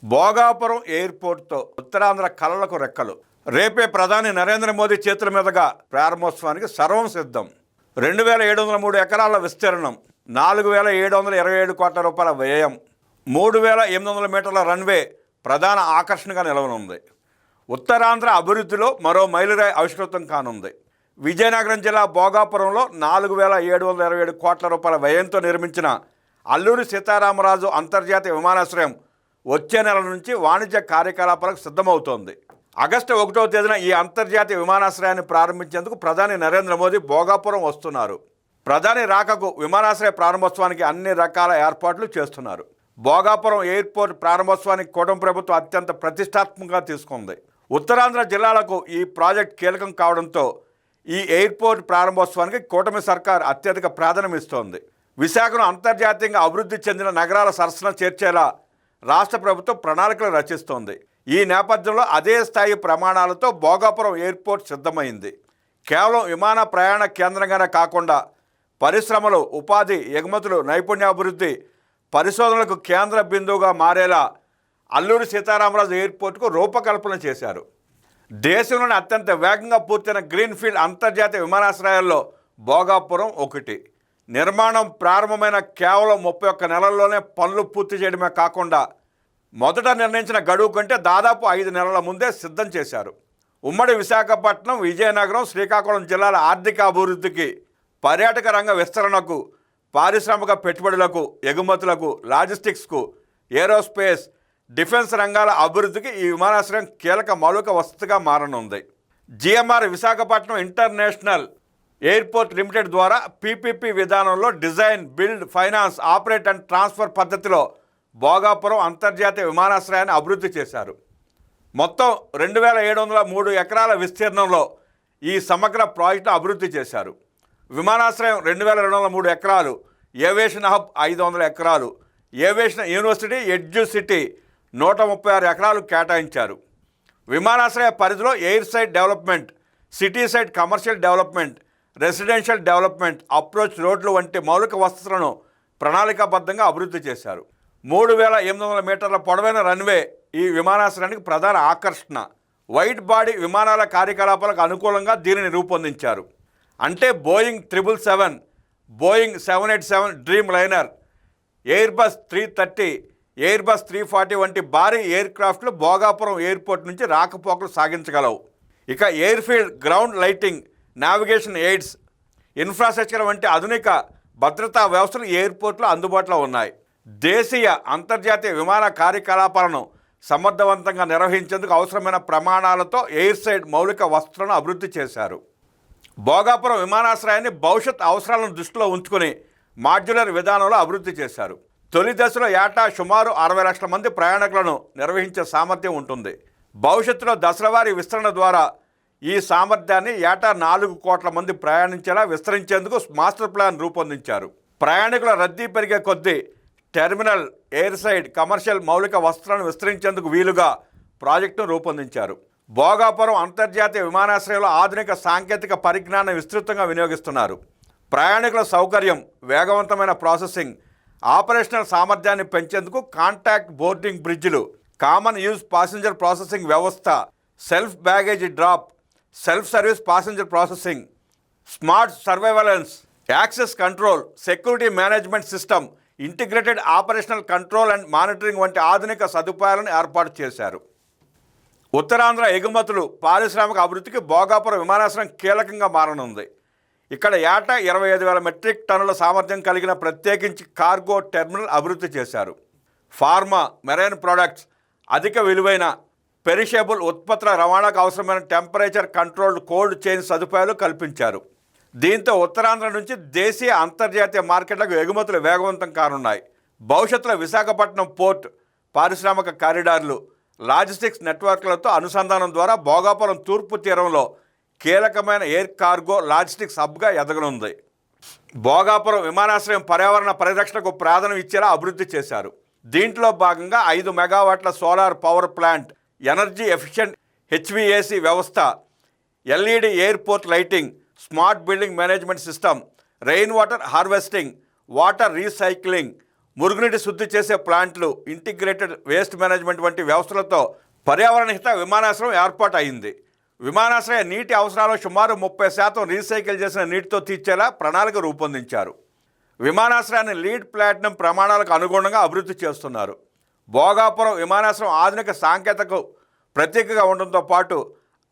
భోగాపురం ఎయిర్పోర్ట్తో ఉత్తరాంధ్ర కళలకు రెక్కలు. రేపే ప్రధాని నరేంద్ర మోదీ చేతుల మీదుగా ప్రారంభోత్సవానికి సర్వం సిద్ధం. 2703 ఎకరాల విస్తీర్ణం, 4727 కోట్ల రూపాయల వ్యయం, 3800 మీటర్ల రన్వే ప్రధాన ఆకర్షణగా నిలవనుంది. ఉత్తరాంధ్ర అభివృద్ధిలో మరో మైలురాయి ఆవిష్కృతం కానుంది. విజయనగరం జిల్లా భోగాపురంలో 4727 కోట్ల రూపాయల వ్యయంతో నిర్మించిన అల్లూరి సీతారామరాజు అంతర్జాతీయ విమానాశ్రయం వచ్చే నెల నుంచి వాణిజ్య కార్యకలాపాలకు సిద్ధమవుతోంది. ఆగస్టు 1వ తేదీన ఈ అంతర్జాతీయ విమానాశ్రయాన్ని ప్రారంభించేందుకు ప్రధాని నరేంద్ర మోదీ భోగాపురం వస్తున్నారు. ప్రధాని రాకకు విమానాశ్రయ ప్రారంభోత్సవానికి అన్ని రకాల ఏర్పాట్లు చేస్తున్నారు. భోగాపురం ఎయిర్పోర్ట్ ప్రారంభోత్సవానికి కూటమి ప్రభుత్వం అత్యంత ప్రతిష్టాత్మకంగా తీసుకుంది. ఉత్తరాంధ్ర జిల్లాలకు ఈ ప్రాజెక్ట్ కీలకం కావడంతో ఈ ఎయిర్పోర్ట్ ప్రారంభోత్సవానికి కూటమి సర్కార్ అత్యధిక ప్రాధాన్యం ఇస్తోంది. విశాఖను అంతర్జాతీయంగా అభివృద్ధి చెందిన నగరాల సరసన చేర్చేలా రాష్ట్ర ప్రభుత్వం ప్రణాళికలు రచిస్తోంది. ఈ నేపథ్యంలో అదే స్థాయి ప్రమాణాలతో భోగాపురం ఎయిర్పోర్ట్ సిద్ధమైంది. కేవలం విమాన ప్రయాణ కేంద్రంగానే కాకుండా పరిశ్రమలు, ఉపాధి, ఎగుమతులు, నైపుణ్యాభివృద్ధి, పరిశోధనలకు కేంద్ర బిందువుగా మారేలా అల్లూరి సీతారామరాజు ఎయిర్పోర్ట్కు రూపకల్పన చేశారు. దేశంలోని అత్యంత వేగంగా పూర్తయిన గ్రీన్ఫీల్డ్ అంతర్జాతీయ విమానాశ్రయాల్లో భోగాపురం ఒకటి. నిర్మాణం ప్రారంభమైన కేవలం 31 నెలల్లోనే పనులు పూర్తి చేయడమే కాకుండా మొదట నిర్ణయించిన గడువు కంటే దాదాపు 5 నెలల ముందే సిద్ధం చేశారు. ఉమ్మడి విశాఖపట్నం, విజయనగరం, శ్రీకాకుళం జిల్లాల ఆర్థిక అభివృద్ధికి, పర్యాటక రంగ విస్తరణకు, పారిశ్రామిక పెట్టుబడులకు, ఎగుమతులకు, లాజిస్టిక్స్కు, ఏరోస్పేస్, డిఫెన్స్ రంగాల అభివృద్ధికి ఈ విమానాశ్రయం కీలక మౌలిక వసతిగా మారనుంది. GMR Visakhapatnam international airport limited ద్వారా పీపీపీ విధానంలో design, build, finance, operate and transfer పద్ధతిలో భోగాపురం అంతర్జాతీయ విమానాశ్రయాన్ని అభివృద్ధి చేశారు. మొత్తం 2703 ఎకరాల విస్తీర్ణంలో ఈ సమగ్ర ప్రాజెక్టును అభివృద్ధి చేశారు. విమానాశ్రయం 2203 ఎకరాలు, ఏవియేషన్ హబ్ 500 ఎకరాలు, ఏవియేషన్ యూనివర్సిటీ, ఎడ్జ్ సిటీ 136 ఎకరాలు కేటాయించారు. విమానాశ్రయ పరిధిలో air side development, city side commercial development, residential development, approach రోడ్లు వంటి మౌలిక వసతులను ప్రణాళికాబద్ధంగా అభివృద్ధి చేశారు. 3800 మీటర్ల పొడవైన రన్వే ఈ విమానాశ్రయానికి ప్రధాన ఆకర్షణ. వైడ్ బాడీ విమానాల కార్యకలాపాలకు అనుకూలంగా దీనిని రూపొందించారు. అంటే Boeing 777, Boeing 787 dream liner, Airbus 330, Airbus 340 వంటి భారీ ఎయిర్ క్రాఫ్ట్లు భోగాపురం ఎయిర్పోర్ట్ నుంచి రాకపోకలు సాగించగలవు. ఇక airfield, ground lighting, navigation AIDS, infrastructure వంటి ఆధునిక భద్రతా వ్యవస్థలు ఎయిర్పోర్ట్లో అందుబాటులో ఉన్నాయి. దేశీయ, అంతర్జాతీయ విమాన కార్యకలాపాలను సమర్థవంతంగా నిర్వహించేందుకు అవసరమైన ప్రమాణాలతో ఎయిర్ సైడ్ మౌలిక వసతులను అభివృద్ధి చేశారు. భోగాపురం విమానాశ్రయాన్ని భవిష్యత్ అవసరాలను దృష్టిలో ఉంచుకుని మాడ్యులర్ విధానంలో అభివృద్ధి చేశారు. తొలి దశలో ఏటా సుమారు 60 లక్షల మంది ప్రయాణికులను నిర్వహించే సామర్థ్యం ఉంటుంది. భవిష్యత్తులో దశలవారీ విస్తరణ ద్వారా ఈ సామర్థ్యాన్ని ఏటా 4 కోట్ల మంది ప్రయాణించేలా విస్తరించేందుకు మాస్టర్ ప్లాన్ రూపొందించారు. ప్రయాణికుల రద్దీ పెరిగే కొద్దీ టెర్మినల్, ఎయిర్ సైడ్, కమర్షియల్ మౌలిక వసతులను విస్తరించేందుకు వీలుగా ప్రాజెక్టును రూపొందించారు. భోగాపురం అంతర్జాతీయ విమానాశ్రయంలో ఆధునిక సాంకేతిక పరిజ్ఞానం విస్తృతంగా వినియోగిస్తున్నారు. ప్రయాణికుల సౌకర్యం, వేగవంతమైన ప్రాసెసింగ్, ఆపరేషనల్ సామర్థ్యాన్ని పెంచేందుకు కాంటాక్ట్ బోర్డింగ్ బ్రిడ్జిలు, కామన్ యూజ్ పాసెంజర్ ప్రాసెసింగ్ వ్యవస్థ, self baggage drop, self service passenger processing, smart surveillance, access control, security management system, integrated operational control and monitoring వంటి ఆధునిక సదుపాయాలను ఏర్పాటు చేశారు. ఉత్తరాంధ్ర ఎగుమతులు, పారిశ్రామిక అభివృద్ధికి భోగాపురం విమానాశ్రయం కీలకంగా మారనుంది. ఇక్కడ ఏటా 25,000 మెట్రిక్ టన్నుల సామర్థ్యం కలిగిన ప్రత్యేకించి కార్గో టెర్మినల్ అభివృద్ధి చేశారు. ఫార్మా, మెరైన్ ప్రొడక్ట్స్, అధిక విలువైన పెరిషబుల్ ఉత్పత్తుల రవాణాకు అవసరమైన టెంపరేచర్ కంట్రోల్డ్ కోల్డ్ చైన్ సదుపాయాలు కల్పించారు. దీంతో ఉత్తరాంధ్ర నుంచి దేశీయ, అంతర్జాతీయ మార్కెట్లకు ఎగుమతులు వేగవంతం కానున్నాయి. భవిష్యత్తులో విశాఖపట్నం పోర్ట్, పారిశ్రామిక కారిడార్లు, లాజిస్టిక్స్ నెట్వర్క్లతో అనుసంధానం ద్వారా భోగాపురం తూర్పు తీరంలో కీలకమైన ఎయిర్ కార్గో లాజిస్టిక్స్ హబ్గా ఎదగనుంది. భోగాపురం విమానాశ్రయం పర్యావరణ పరిరక్షణకు ప్రాధాన్యం ఇచ్చేలా అభివృద్ధి చేశారు. దీంట్లో భాగంగా 5 మెగావాట్ల solar power plant, energy efficient HVAC వ్యవస్థ, LED airport lighting, smart building management system, rain water harvesting, water recycling, మురుగునీటి శుద్ధి చేసే ప్లాంట్లు, ఇంటిగ్రేటెడ్ వేస్ట్ మేనేజ్మెంట్ వంటి వ్యవస్థలతో పర్యావరణ హిత విమానాశ్రయం ఏర్పాటు అయింది. విమానాశ్రయ నీటి అవసరాలు సుమారు 30% రీసైకిల్ చేసిన నీటితో తీర్చేలా ప్రణాళిక రూపొందించారు. విమానాశ్రయాన్ని లీడ్ ప్లాటినం ప్రమాణాలకు అనుగుణంగా అభివృద్ధి చేస్తున్నారు. భోగాపురం విమానాశ్రయం ఆధునిక సాంకేతికకు ప్రతీకగా ఉండడంతో పాటు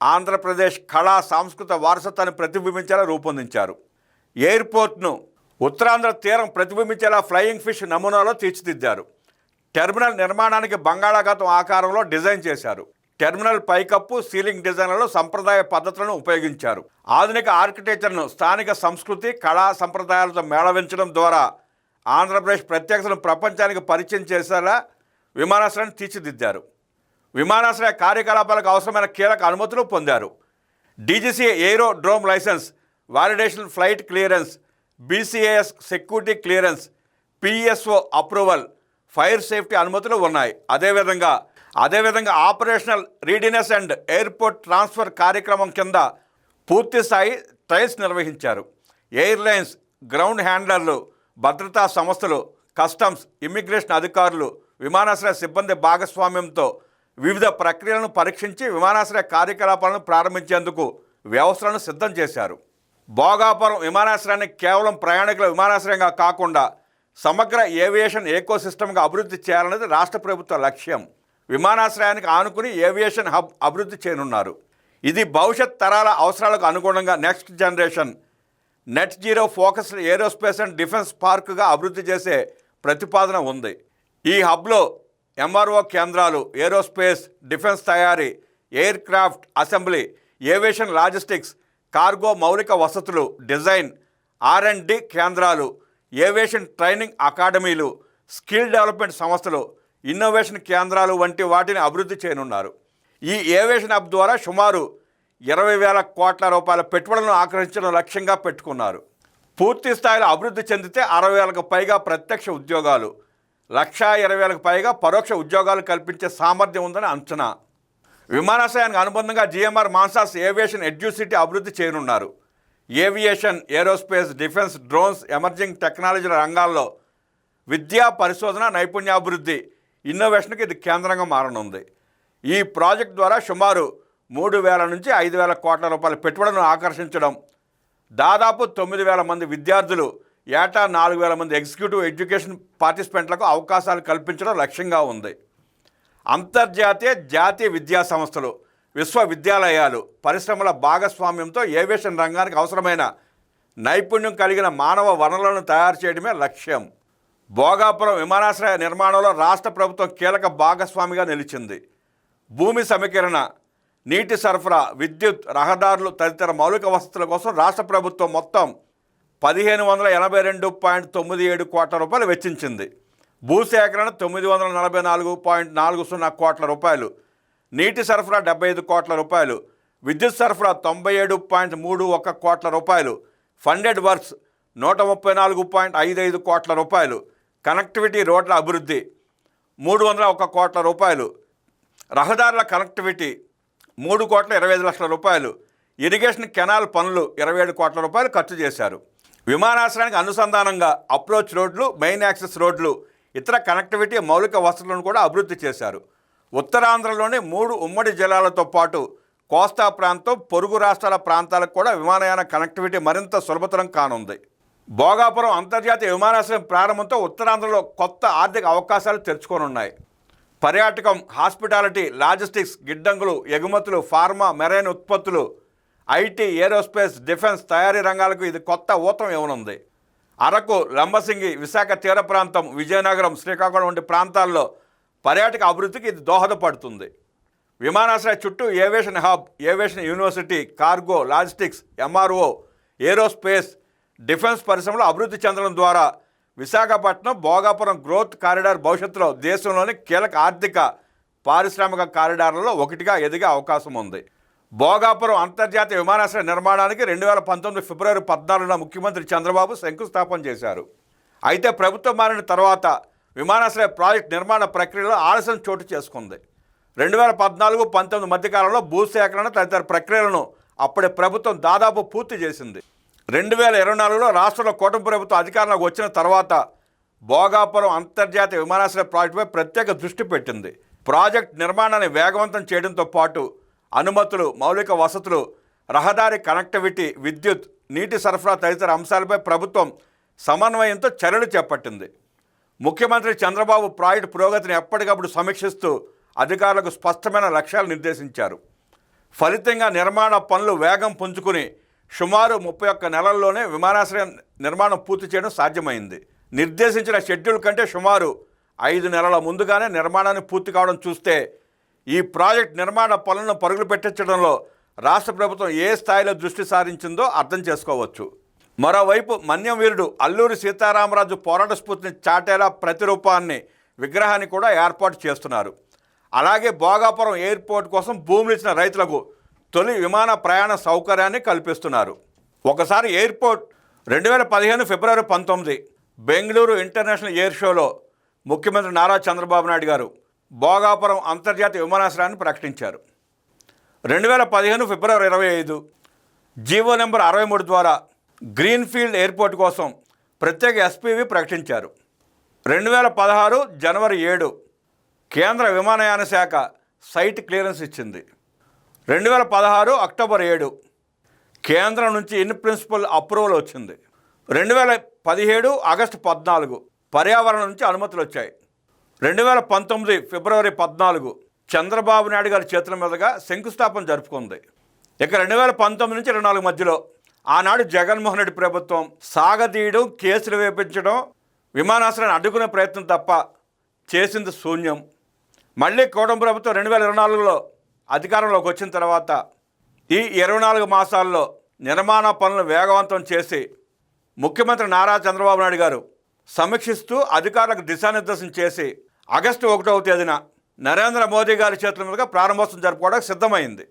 ఆంధ్రప్రదేశ్ కళా సాంస్కృతిక వారసత్వాన్ని ప్రతిబింబించేలా రూపొందించారు. ఎయిర్పోర్ట్ను ఉత్తరాంధ్ర తీరం ప్రతిబింబించేలా ఫ్లయింగ్ ఫిష్ నమూనాలో తీర్చిదిద్దారు. టెర్మినల్ నిర్మాణానికి బంగాళాఖాతం ఆకారంలో డిజైన్ చేశారు. టెర్మినల్ పైకప్పు, సీలింగ్ డిజైన్లలో సంప్రదాయ పద్ధతులను ఉపయోగించారు. ఆధునిక ఆర్కిటెక్చర్ను స్థానిక సంస్కృతి, కళా సంప్రదాయాలతో మేళవించడం ద్వారా ఆంధ్రప్రదేశ్ ప్రత్యేకతను ప్రపంచానికి పరిచయం చేసేలా విమానాశ్రయాన్ని తీర్చిదిద్దారు. విమానాశ్రయ కార్యకలాపాలకు అవసరమైన కీలక అనుమతులు పొందారు. DGC aerodrome licence, validation flight clearance, BCAS security clearance, PSO approval, fire safety అనుమతులు ఉన్నాయి. అదేవిధంగా operational readiness and airport transfer కార్యక్రమం కింద పూర్తి స్థాయి ట్రయల్స్ నిర్వహించారు. ఎయిర్లైన్స్, గ్రౌండ్ హ్యాండ్లర్లు, భద్రతా సంస్థలు, కస్టమ్స్, ఇమ్మిగ్రేషన్ అధికారులు, విమానాశ్రయ సిబ్బంది భాగస్వామ్యంతో వివిధ ప్రక్రియలను పరీక్షించి విమానాశ్రయ కార్యకలాపాలను ప్రారంభించేందుకు వ్యవస్థలను సిద్ధం చేశారు. భోగాపురం విమానాశ్రయాన్ని కేవలం ప్రయాణికుల విమానాశ్రయంగా కాకుండా సమగ్ర ఏవియేషన్ ఏకోసిస్టమ్గా అభివృద్ధి చేయాలనేది రాష్ట్ర ప్రభుత్వ లక్ష్యం. విమానాశ్రయానికి ఆనుకుని ఏవియేషన్ హబ్ అభివృద్ధి చేయనున్నారు. ఇది భవిష్యత్ తరాల అవసరాలకు అనుగుణంగా next generation net zero focused aerospace and defence పార్క్గా అభివృద్ధి చేసే ప్రతిపాదన ఉంది. ఈ హబ్లో ఎంఆర్ఓ కేంద్రాలు, ఏరోస్పేస్, డిఫెన్స్ తయారీ, aircraft assembly, aviation logistics, cargo మౌలిక వసతులు, డిజైన్, R&D కేంద్రాలు, ఏవియేషన్ ట్రైనింగ్ అకాడమీలు, స్కిల్ డెవలప్మెంట్ సంస్థలు, ఇన్నోవేషన్ కేంద్రాలు వంటి వాటిని అభివృద్ధి చేయనున్నారు. ఈ ఏవియేషన్ హబ్ ద్వారా సుమారు 20,000 కోట్ల రూపాయల పెట్టుబడులను ఆకర్షించడం లక్ష్యంగా పెట్టుకున్నారు. పూర్తి స్థాయిలో అభివృద్ధి చెందితే 60,000కు పైగా ప్రత్యక్ష ఉద్యోగాలు, 120,000కు పైగా పరోక్ష ఉద్యోగాలు కల్పించే సామర్థ్యం ఉందని అంచనా. విమానాశ్రయానికి అనుబంధంగా GMR మాన్సాస్ ఏవియేషన్ ఎడ్యుసిటీ అభివృద్ధి చేయనున్నారు. Aviation, aerospace, defence, drones, emerging టెక్నాలజీల రంగాల్లో విద్యా, పరిశోధన, నైపుణ్యాభివృద్ధి, ఇన్నోవేషన్కి ఇది కేంద్రంగా మారనుంది. ఈ ప్రాజెక్ట్ ద్వారా సుమారు 3,000 నుంచి 5,000 కోట్ల రూపాయల పెట్టుబడులను ఆకర్షించడం, దాదాపు 9,000 మంది విద్యార్థులు, ఏటా 4,000 మంది ఎగ్జిక్యూటివ్ ఎడ్యుకేషన్ పార్టిసిపెంట్లకు అవకాశాలు కల్పించడం లక్ష్యంగా ఉంది. అంతర్జాతీయ, జాతీయ విద్యా సంస్థలు, విశ్వవిద్యాలయాలు, పరిశ్రమల భాగస్వామ్యంతో ఏవియేషన్ రంగానికి అవసరమైన నైపుణ్యం కలిగిన మానవ వనరులను తయారు చేయడమే లక్ష్యం. భోగాపురం విమానాశ్రయ నిర్మాణంలో రాష్ట్ర ప్రభుత్వం కీలక భాగస్వామిగా నిలిచింది. భూమి సమీకరణ, నీటి సరఫరా, విద్యుత్, రహదారులు తదితర మౌలిక వసతుల కోసం రాష్ట్ర ప్రభుత్వం మొత్తం 1,582.97 కోట్ల రూపాయలు వెచ్చించింది. భూసేకరణ 944.40 కోట్ల రూపాయలు, నీటి సరఫరా 75 కోట్ల రూపాయలు, విద్యుత్ సరఫరా 97.31 కోట్ల రూపాయలు, ఫండెడ్ వర్క్స్ 134.55 కోట్ల రూపాయలు, కనెక్టివిటీ రోడ్ల అభివృద్ధి 301 కోట్ల రూపాయలు, రహదారుల కనెక్టివిటీ 3,25,00,000 రూపాయలు, ఇరిగేషన్ కెనాల్ పనులు 27 కోట్ల రూపాయలు ఖర్చు చేశారు. విమానాశ్రయానికి అనుసంధానంగా అప్రోచ్ రోడ్లు, మెయిన్ యాక్సెస్ రోడ్లు, ఇతర కనెక్టివిటీ మౌలిక వసతులను కూడా అభివృద్ధి చేశారు. ఉత్తరాంధ్రలోని 3 ఉమ్మడి జిల్లాలతో పాటు కోస్తా ప్రాంతం, పొరుగు రాష్ట్రాల ప్రాంతాలకు కూడా విమానయాన కనెక్టివిటీ మరింత సులభతరం కానుంది. భోగాపురం అంతర్జాతీయ విమానాశ్రయం ప్రారంభంతో ఉత్తరాంధ్రలో కొత్త ఆర్థిక అవకాశాలు తెరుచుకోనున్నాయి. పర్యాటకం, హాస్పిటాలిటీ, లాజిస్టిక్స్, గిడ్డంగులు, ఎగుమతులు, ఫార్మా, మెరైన్ ఉత్పత్తులు, ఐటీ, ఏరోస్పేస్, డిఫెన్స్ తయారీ రంగాలకు ఇది కొత్త ఊతం ఇవ్వనుంది. అరకు, లంబసింగి, విశాఖ తీర ప్రాంతం, విజయనగరం, శ్రీకాకుళం వంటి ప్రాంతాల్లో పర్యాటక అభివృద్ధికి ఇది దోహదపడుతుంది. విమానాశ్రయ చుట్టూ aviation hub, aviation university, cargo, logistics, MRO, aerospace, defence పరిశ్రమలు అభివృద్ధి చెందడం ద్వారా విశాఖపట్నం, భోగాపురం గ్రోత్ కారిడార్ భవిష్యత్తులో దేశంలోని కీలక ఆర్థిక, పారిశ్రామిక కారిడార్లలో ఒకటిగా ఎదిగే అవకాశం ఉంది. భోగాపురం అంతర్జాతీయ విమానాశ్రయ నిర్మాణానికి 2019 ఫిబ్రవరి 14న ముఖ్యమంత్రి చంద్రబాబు శంకుస్థాపన చేశారు. అయితే ప్రభుత్వం మారిన తర్వాత విమానాశ్రయ ప్రాజెక్టు నిర్మాణ ప్రక్రియలో ఆలస్యం చోటు చేసుకుంది. 2014-19 మధ్యకాలంలో భూసేకరణ తదితర ప్రక్రియలను అప్పటి ప్రభుత్వం దాదాపు పూర్తి చేసింది. 2024లో రాష్ట్రంలో కూటమి ప్రభుత్వం అధికారంలోకి వచ్చిన తర్వాత భోగాపురం అంతర్జాతీయ విమానాశ్రయ ప్రాజెక్టుపై ప్రత్యేక దృష్టి పెట్టింది. ప్రాజెక్ట్ నిర్మాణాన్ని వేగవంతం చేయడంతో పాటు అనుమతులు, మౌలిక వసతులు, రహదారి కనెక్టివిటీ, విద్యుత్, నీటి సరఫరా తదితర అంశాలపై ప్రభుత్వం సమన్వయంతో చర్యలు చేపట్టింది. ముఖ్యమంత్రి చంద్రబాబు ప్రాజెక్టు పురోగతిని ఎప్పటికప్పుడు సమీక్షిస్తూ అధికారులకు స్పష్టమైన లక్ష్యాలు నిర్దేశించారు. ఫలితంగా నిర్మాణ పనులు వేగం పుంజుకుని సుమారు 31 నెలల్లోనే విమానాశ్రయం నిర్మాణం పూర్తి చేయడం సాధ్యమైంది. నిర్దేశించిన షెడ్యూల్ కంటే సుమారు 5 నెలల ముందుగానే నిర్మాణాన్ని పూర్తి కావడం చూస్తే ఈ ప్రాజెక్ట్ నిర్మాణ పనులను పరుగులు పెట్టించడంలో రాష్ట్ర ప్రభుత్వం ఏ స్థాయిలో దృష్టి సారించిందో అర్థం చేసుకోవచ్చు. మరోవైపు మన్యం వీరుడు అల్లూరి సీతారామరాజు పోరాట స్ఫూర్తిని చాటేలా ప్రతిరూపాన్ని, విగ్రహాన్ని కూడా ఏర్పాటు చేస్తున్నారు. అలాగే భోగాపురం ఎయిర్పోర్ట్ కోసం భూములు ఇచ్చిన రైతులకు తొలి విమాన ప్రయాణ సౌకర్యాన్ని కల్పిస్తున్నారు. ఒకసారి ఎయిర్పోర్ట్ 2015 ఫిబ్రవరి 19 బెంగళూరు ఇంటర్నేషనల్ ఎయిర్ షోలో ముఖ్యమంత్రి నారా చంద్రబాబు నాయుడు గారు భోగాపురం అంతర్జాతీయ విమానాశ్రయాన్ని ప్రకటించారు. 2015 ఫిబ్రవరి 25 జీవో నెంబర్ 63 ద్వారా గ్రీన్ఫీల్డ్ ఎయిర్పోర్ట్ కోసం ప్రత్యేక ఎస్పీవి ప్రకటించారు. 2016 జనవరి 7 కేంద్ర విమానయాన శాఖ సైట్ క్లియరెన్స్ ఇచ్చింది. 2016 అక్టోబర్ 7 కేంద్రం నుంచి ఇన్ ప్రిన్సిపల్ అప్రూవల్ వచ్చింది. 2017 ఆగస్టు 14 పర్యావరణం నుంచి అనుమతులు వచ్చాయి. 2019 ఫిబ్రవరి 14 చంద్రబాబు నాయుడు గారి చేతుల మీదుగా శంకుస్థాపన జరుపుకుంది. ఇక 2019 నుంచి 24 మధ్యలో ఆనాడు జగన్మోహన్ రెడ్డి ప్రభుత్వం సాగదీయడం, కేసులు వేపించడం, విమానాశ్రయాన్ని అడ్డుకునే ప్రయత్నం తప్ప చేసింది శూన్యం. మళ్ళీ కూటమి ప్రభుత్వం 2024లో అధికారంలోకి వచ్చిన తర్వాత ఈ 24 మాసాల్లో నిర్మాణ పనులు వేగవంతం చేసి ముఖ్యమంత్రి నారా చంద్రబాబు నాయుడు గారు సమీక్షిస్తూ అధికారులకు దిశానిర్దేశం చేసి ఆగస్టు 1వ తేదీన నరేంద్ర మోదీ గారి చేతుల మీదుగా ప్రారంభోత్సవం జరుపుకోవడానికి సిద్ధమైంది.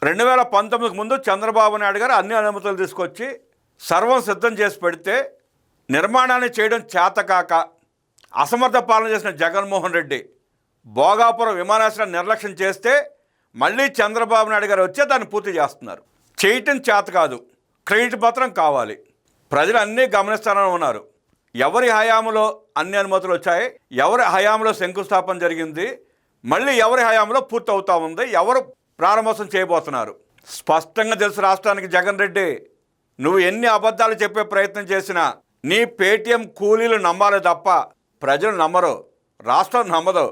2019కు ముందు చంద్రబాబు నాయుడు గారు అన్ని అనుమతులు తీసుకొచ్చి సర్వం సిద్ధం చేసి పెడితే నిర్మాణాన్ని చేయడం చేతకాక అసమర్థ పాలన చేసిన జగన్మోహన్ రెడ్డి భోగాపురం విమానాశ్రయాన్ని నిర్లక్ష్యం చేస్తే మళ్ళీ చంద్రబాబు నాయుడు గారు వచ్చే దాన్ని పూర్తి చేస్తున్నారు. చేయటం చేత కాదు, క్రెడిట్ పత్రం కావాలి. ప్రజలు అన్నీ గమనిస్తారని ఉన్నారు. ఎవరి హయాంలో అన్ని అనుమతులు వచ్చాయి, ఎవరి హయాంలో శంకుస్థాపన జరిగింది, మళ్ళీ ఎవరి హయాంలో పూర్తి అవుతూ ఉంది, ఎవరు ప్రారంభోత్సవం చేయబోతున్నారు స్పష్టంగా తెలుసు రాష్ట్రానికి. జగన్ రెడ్డి, నువ్వు ఎన్ని అబద్ధాలు చెప్పే ప్రయత్నం చేసినా నీ పేటీఎం కూలీలు నమ్మాలి తప్ప ప్రజలు నమ్మరు, రాష్ట్రం నమ్మదు.